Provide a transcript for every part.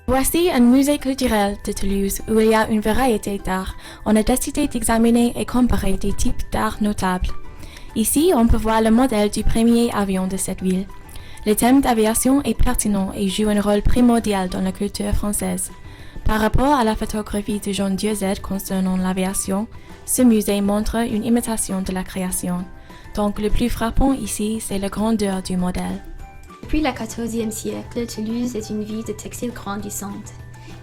Voici un musée culturel de Toulouse où il y a une variété d'art. On a décidé d'examiner et comparer des types d'art notables. Ici, on peut voir le modèle du premier avion de cette ville. Le thème d'aviation est pertinent et joue un rôle primordial dans la culture française. Par rapport à la photographie de Jean Dieuze concernant l'aviation, ce musée montre une imitation de la création. Donc le plus frappant ici, c'est la grandeur du modèle. Depuis le XIVe siècle, Toulouse est une ville de textile grandissante.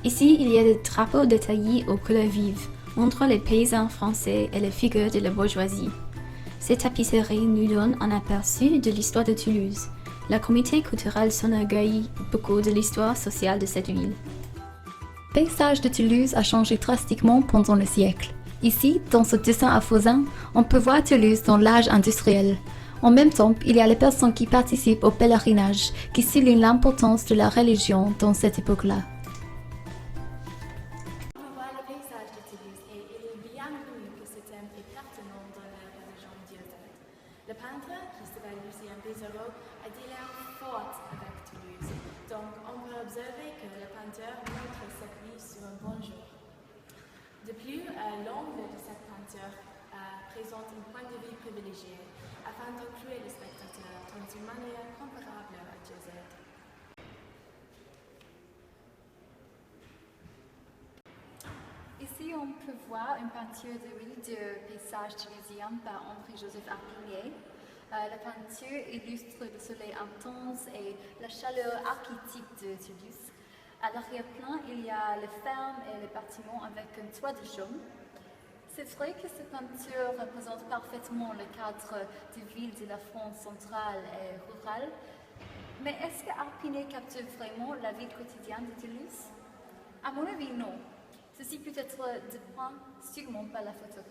Ici, il y a des drapeaux détaillés aux couleurs vives, montrant les paysans français et les figures de la bourgeoisie. Ces tapisseries nous donnent un aperçu de l'histoire de Toulouse. La communauté culturelle s'enorgueillit beaucoup de l'histoire sociale de cette ville. Le paysage de Toulouse a changé drastiquement pendant le siècle. Ici, dans ce dessin à Fauzin, on peut voir Toulouse dans l'âge industriel. En même temps, il y a les personnes qui participent au pèlerinage, qui soulignent l'importance de la religion dans cette époque-là. On voit le paysage de Toulouse et il est bien connu que ce thème est pertinent dans l'œuvre de Jean Dieuze. Le peintre, qui s'appelle Lucien Bézerot, a des liens forts avec Toulouse. Donc, on peut observer que le peintre montre cette vie sur un bon jour. De plus, l'angle de cette peinture présente un point de vue privilégié afin d'inclure le spectateur dans une manière comparable à Dieuze. Ici, on peut voir une peinture de huile de paysage toulousien par André-Joseph Arpigné. La peinture illustre le soleil intense et la chaleur archétype de Toulouse. À l'arrière-plan, il y a les fermes et les bâtiments avec un toit de chaume. C'est vrai que cette peinture représente parfaitement le cadre de ville de la France centrale et rurale, mais est-ce que Arpigné capture vraiment la vie quotidienne de Toulouse? À mon avis, non. Ceci peut être dépeint sûrement par la photographie.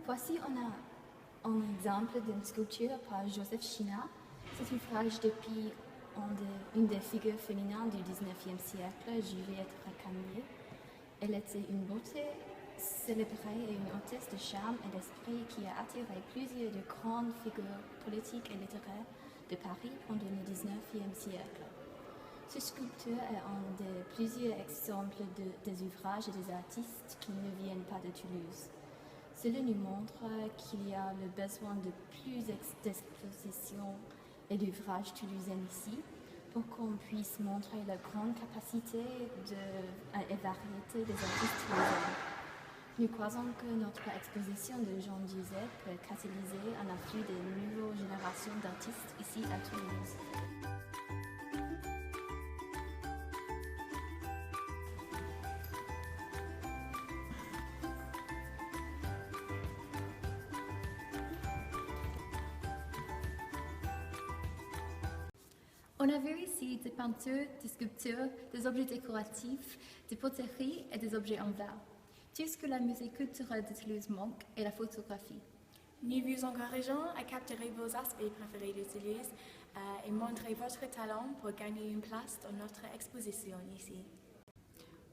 Voici un exemple d'une sculpture par Joseph Chinard. Cet ouvrage depuis une des figures féminines du XIXe siècle, Juliette Récamier. Elle était une beauté célébrée et une hôtesse de charme et d'esprit qui a attiré plusieurs de grandes figures politiques et littéraires de Paris pendant le XIXe siècle. Ce sculpteur est un de plusieurs exemples des ouvrages et des artistes qui ne viennent pas de Toulouse. Cela nous montre qu'il y a le besoin de plus d'expositions et d'ouvrages toulousains ici pour qu'on puisse montrer la grande capacité et variété des artistes toulousains. Nous croisons que notre exposition de Jean Dieuze peut catalyser un afflux de nouvelles générations d'artistes ici à Toulouse. On a vu ici des peintures, des sculptures, des objets décoratifs, des poteries et des objets en verre. Tout ce que la musée culturelle de Toulouse manque est la photographie. Nous vous encourageons à capturer vos aspects préférés de Toulouse et montrer votre talent pour gagner une place dans notre exposition ici.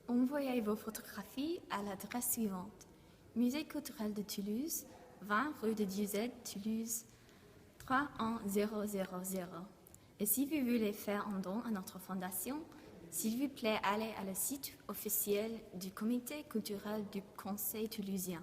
Envoyez vos photographies à l'adresse suivante: Musée culturel de Toulouse, 20 rue de Dieuze, Toulouse, 31000. Et si vous voulez faire un don à notre fondation, s'il vous plaît, allez à le site officiel du Comité culturel du Conseil toulousien.